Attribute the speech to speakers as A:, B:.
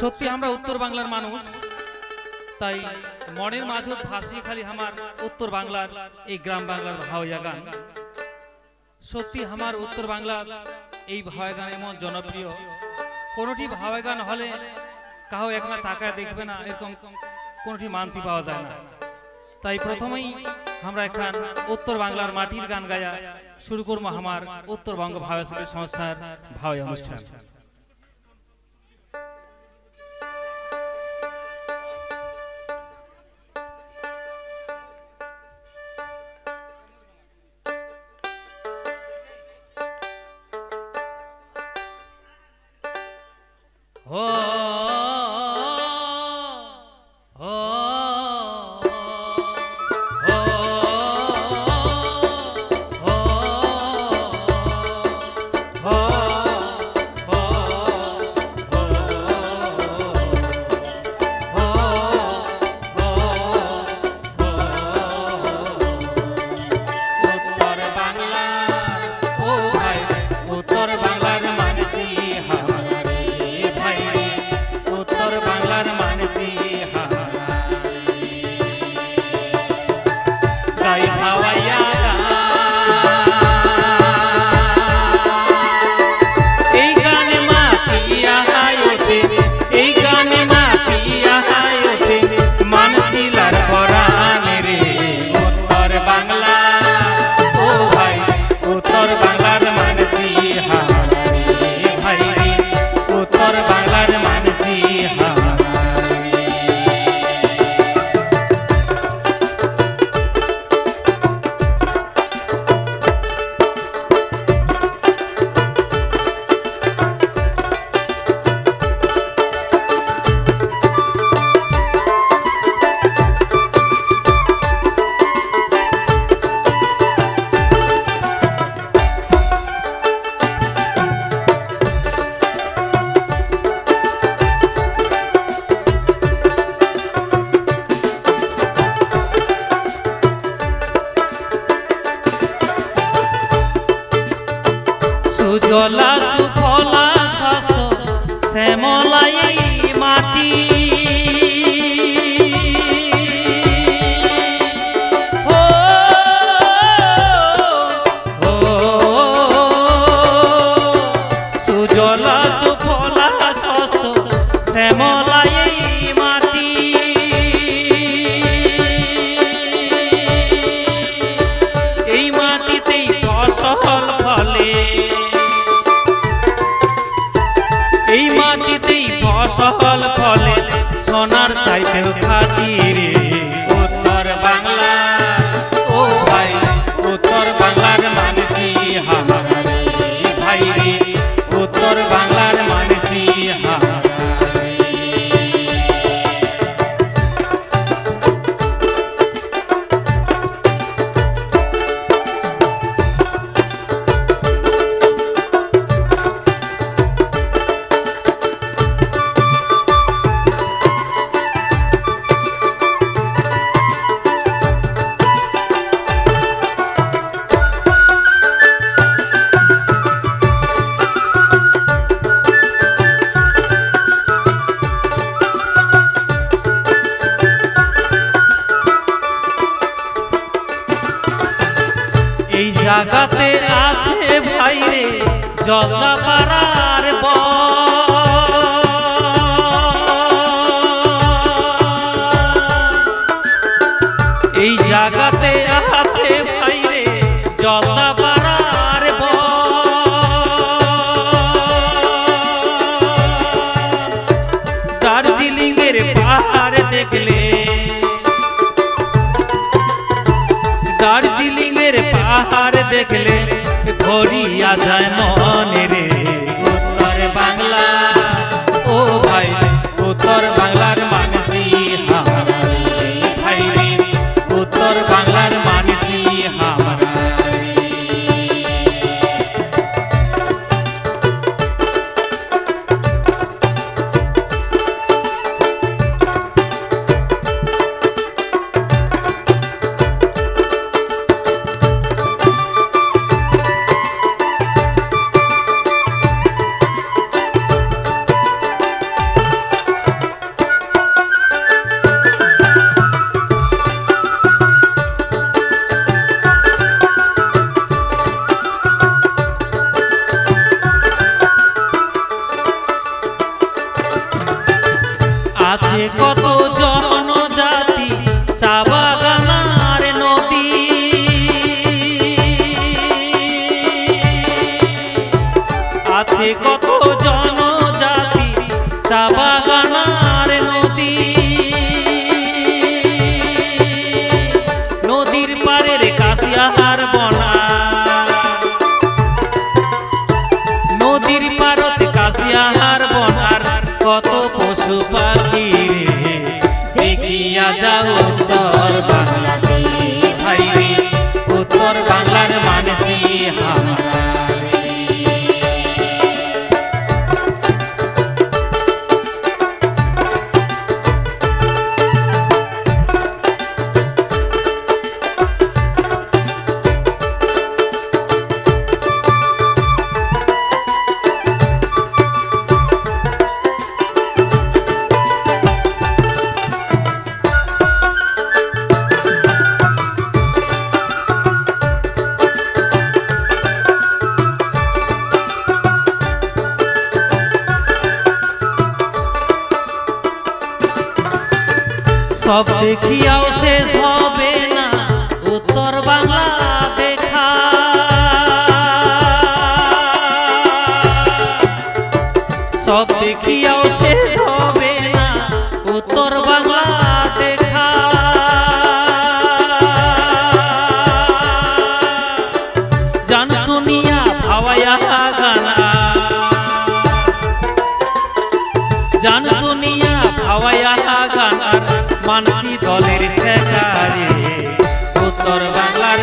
A: সত্যি আমরা উত্তর বাংলার মানুষ, তাই মনের মাঝত ভাসি খালি আমার উত্তর বাংলার এই গ্রাম বাংলার ভাওয়া গান। সত্যি আমার উত্তর বাংলার এই ভাওয়া গান এমন জনপ্রিয়, কোনোটি ভাওয়া গান হলে কাউ একনা তাকায় দেখবে না, এরকম কোনোটি মানসি পাওয়া যায় না। তাই প্রথমেই আমরা এখন উত্তর বাংলার মাটির গান গায়া শুরু করবো আমার উত্তরবঙ্গ ভাওয়া সংস্থার ভাওয়া অনুষ্ঠান। সুজলা সুফলা শস্য শ্যামলাই মাটি, সুজলা সুফলা শস্য শ্যামলাই মাটি, এই মাটিতেই ফসল ফলে, এই মাটিতেই ফসল ফলে সোনার চাইতেও খাঁটি রে উত্তর বাংলা। ও ভাই উত্তর বাংলার মানুষই হামারা রে ভাই রে, উত্তর বাংলার মানুষই হামারা রে। এই জায়গাতে আছে ভাই রে জলদাপাড়ার এই জায়গাতে আছে ভাই রে জলদাপাড়ার দার্জিলিং এর পাহাড় দেখলে, দার্জিলিং এর পাহাড় দেখলে ভরিয়া যায় মনে রে উত্তর বাংলা। ও ভাই উত্তর বাংলার মানুষই হামারা রে ভাই রে, উত্তর বাংলার মানুষই হামারা রে। আছে কত জনজাতি চা বাগান আর নদী, আছে কত জনজাতি চা বাগান আর নদী, নদীর পাড়ের কাশিয়াহার বনার, নদীর পাড়তে কাশিয়াহার বনার কত পশু পাখি দেখিয়া যাও উত্তর বাংলাতে ভাই রে, উত্তর বাংলার মানসি আমরা। সব দেখিয়াও শেষ হবে না উত্তর বাংলা দেখা, সব দেখিয়াও শেষ হবে না উত্তর বাংলা দেখা, জান শুনিয়া ভাওয়াইয়া গানা, জান শুনিয়া ভাওয়াইয়া গানার মানসি দলের ছেকারে উত্তর বাংলার